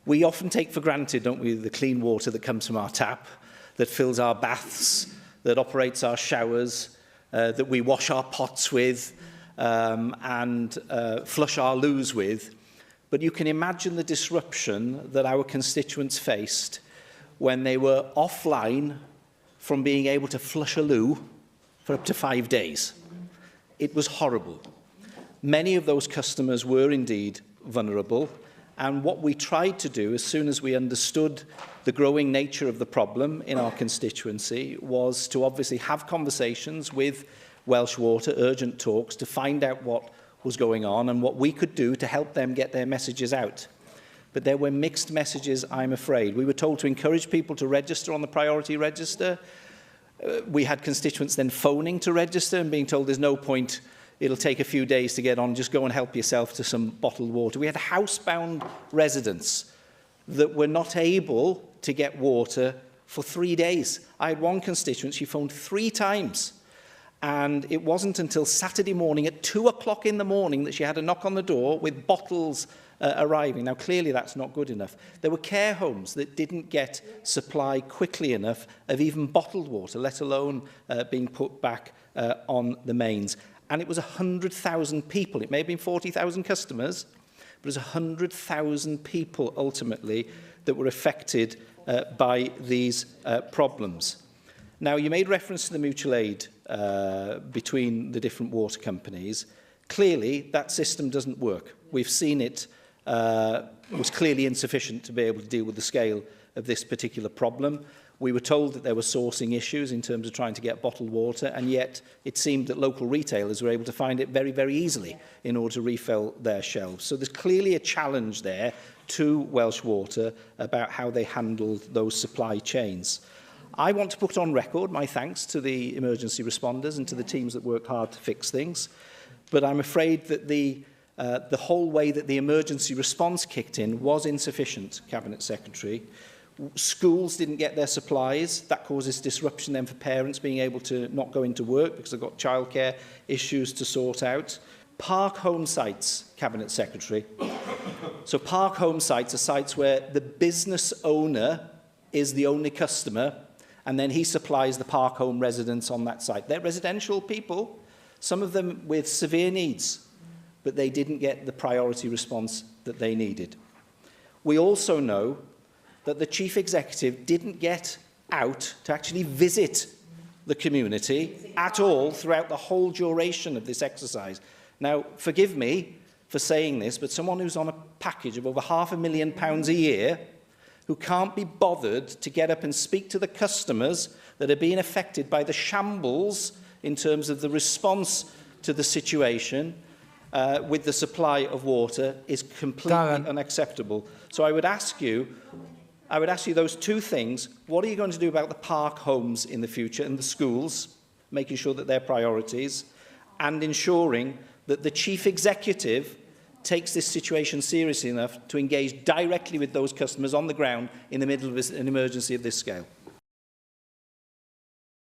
We often take for granted, don't we, the clean water that comes from our tap, that fills our baths, that operates our showers, that we wash our pots with and flush our loos with. But you can imagine the disruption that our constituents faced when they were offline from being able to flush a loo for up to 5 days. It was horrible. Many of those customers were indeed vulnerable, and what we tried to do as soon as we understood the growing nature of the problem in our constituency was to obviously have conversations with Welsh Water, urgent talks, to find out what was going on and what we could do to help them get their messages out. But there were mixed messages, I'm afraid. We were told to encourage people to register on the priority register. We had constituents then phoning to register and being told there's no point, it'll take a few days to get on, just go and help yourself to some bottled water. We had housebound residents that were not able to get water for 3 days. I had one constituent, she phoned 3 times. And it wasn't until Saturday morning at 2 o'clock in the morning that she had a knock on the door with bottles arriving. Now, clearly that's not good enough. There were care homes that didn't get supply quickly enough of even bottled water, let alone being put back on the mains. And it was 100,000 people. It may have been 40,000 customers, but it was 100,000 people ultimately that were affected by these problems. Now, you made reference to the mutual aid between the different water companies. Clearly, that system doesn't work. We've seen it was clearly insufficient to be able to deal with the scale of this particular problem. We were told that there were sourcing issues in terms of trying to get bottled water, and yet it seemed that local retailers were able to find it very, very easily in order to refill their shelves. So there's clearly a challenge there to Welsh Water about how they handled those supply chains. I want to put on record my thanks to the emergency responders and to the teams that worked hard to fix things, but I'm afraid that the whole way that the emergency response kicked in was insufficient, Cabinet Secretary. Schools didn't get their supplies. That causes disruption then for parents being able to not go into work because they've got childcare issues to sort out. Park home sites, Cabinet Secretary. So park home sites are sites where the business owner is the only customer, and then he supplies the park home residents on that site. They're residential people, some of them with severe needs, but they didn't get the priority response that they needed. We also know that the Chief Executive didn't get out to actually visit the community at all throughout the whole duration of this exercise. Now, forgive me for saying this, but someone who's on a package of over £500,000 a year, who can't be bothered to get up and speak to the customers that are being affected by the shambles in terms of the response to the situation with the supply of water, is completely unacceptable. So I would ask you those two things. What are you going to do about the park homes in the future and the schools, making sure that they're priorities, and ensuring that the Chief Executive takes this situation seriously enough to engage directly with those customers on the ground in the middle of an emergency of this scale?